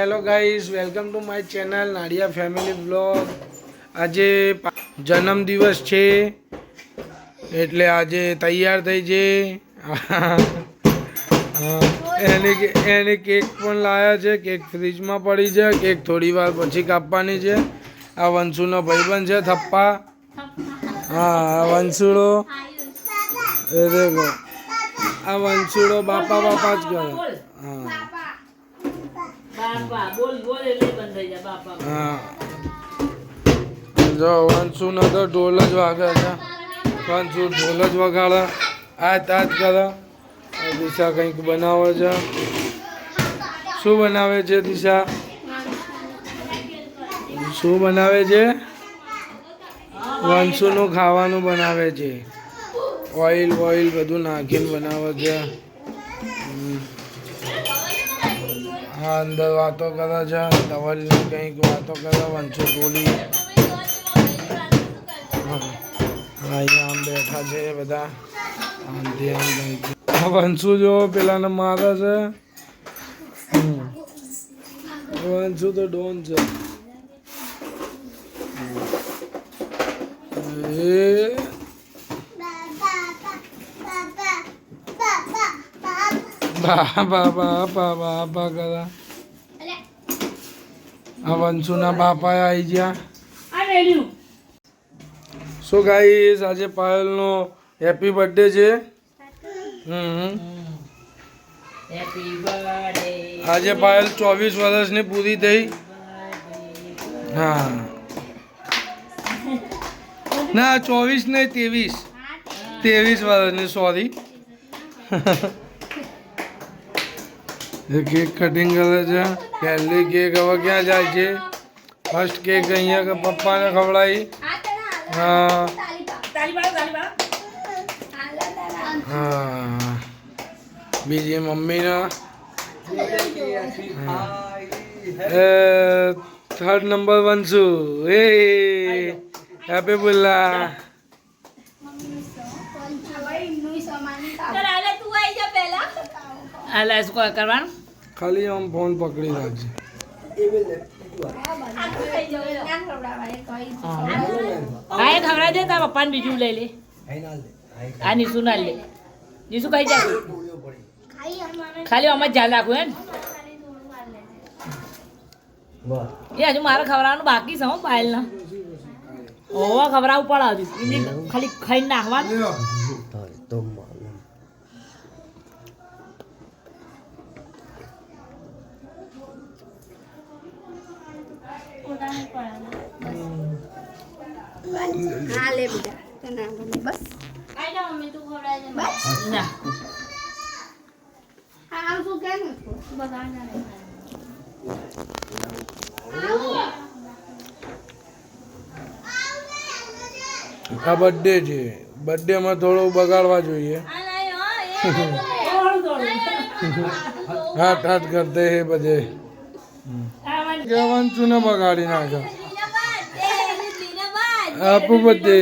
Hello guys, welcome to my channel Nadiya family blog. આજે જન્મદિવસ છે એટલે આજે તૈયાર થઈ છે. એને કેક પણ લાવ્યા છે. કેક ફ્રીજમાં પડી છે. કેક થોડી વાર પછી કાપવાની છે. આ વંશુનો ભાઈબંધ છે થપ્પા. હા, વંશુડો એ દેખો, આ વંશુડો બાપા બાપા જ કરે. હા હા, જો વંશુનો તો ઢોલ જ વાગે છે. વંશુ ઢોલ જ વગાડે, આજ કરે. દિશા કંઈક બનાવે છે. શું બનાવે છે દિશા? શું બનાવે છે? વંશુનું ખાવાનું બનાવે છે. ઓઇલ બધું નાખીને બનાવે છે. હા, અંદર વાતો કરે છે. ધવલની કંઈક વાતો કરે. વંશુ બોલી. અહીંયા આમ બેઠા છે બધા. વંશુ જો પેલાને મારે છે. વંશુ તો ડોન છે. બાપા કરા. આ વંશુના બાપા આવી ગયા. સો ગાઈસ, આજે પાયલનો હેપી બર્થડે છે. આજે પાયલ 24 વર્ષની પૂરી થઈ. હા ના, 24 નહીં, 23 વર્ષની, સોરી. કેક કટિંગ કરે છે. પહેલી કેક હવે ક્યાં જાય છે? ફર્સ્ટ કેક અહીંયા પપ્પાને ખવડાવી. હા હા, બીજી મમ્મીના. Third number Vanshu. એ હેપી બોલા. ખાલી આમ ફોન પકડી રાખજે. ખવડાવી દે તારા પપ્પાને બીજું લઈ લે. આ નીસુ ના લે. નીસુ કઈ જાય? ખાલી આમ જ ધ્યાન રાખવું હે ને. એ હજુ મારે ખવડાવવાનું બાકી છે. પાયલ ના ઓવા ખવડાવવું પડે હજુ. ખાલી ખાઈને નાખવાનું. આ બર્થડે છે. બર્થડે માં થોડું બગાડવા જોઈએ. હાથ કરતે હે બધે. વંશુ ને બગાડી નાખે. Happy birthday.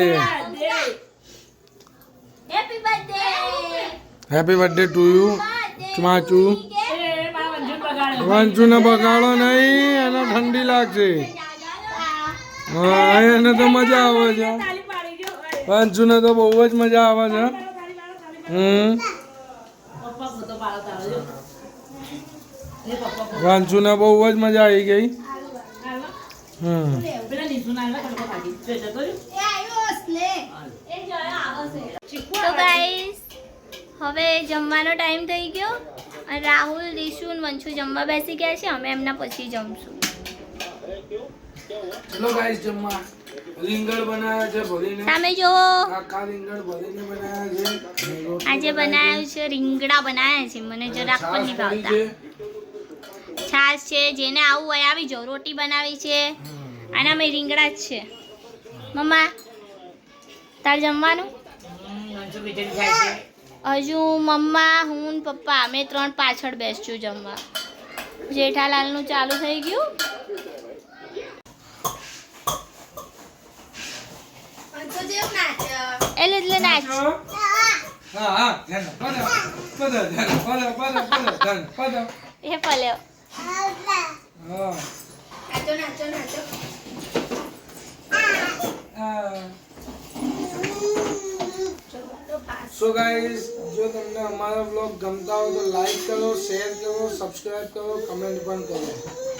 Happy birthday to you. ચાચુ વંશુ ને બગાડો નહીં, એને ઠંડી લાગશે. હા, એને તો મજા આવે છે. વંશુ ને તો બહુ જ મજા આવે છે. વંશુ ને બહુ જ મજા આવી ગઈ. તો ગાઈસ, હવે જમવાનો ટાઈમ થઈ ગયો. રાહુલ, દિશુ અને વંશુ જમવા બેસી ગયા છે. અમે એમના પછી જમશું. ચલો ગાઈસ, જમવા રીંગણ બનાવ્યા છે ભરીને. સામે જો આખા રીંગણ ભરીને બનાવ્યા છે. આજે બનાવ્યું છે, રીંગણા બનાવ્યા છે. મને જરાક પણ નહીં ભાવતા. છાશ છે. જેને આવું હોય આવી જાઓ. રોટી બનાવી છે. આના મેં રીંગણા જ છે. મમ્મા, તાર જમવાનું? હજુ મમ્મા, હું, પપ્પા અમે 3 પાછળ બેસશું જમવા. જેઠાલાલનું ચાલુ થઈ ગયું. એટલે નાચ. એ પલ્યો. સો ગાઈઝ, જો તમને અમારા બ્લોગ ગમતા હોય તો લાઈક કરો, શેર કરો, સબસ્ક્રાઇબ કરો, કમેન્ટ પણ કરો.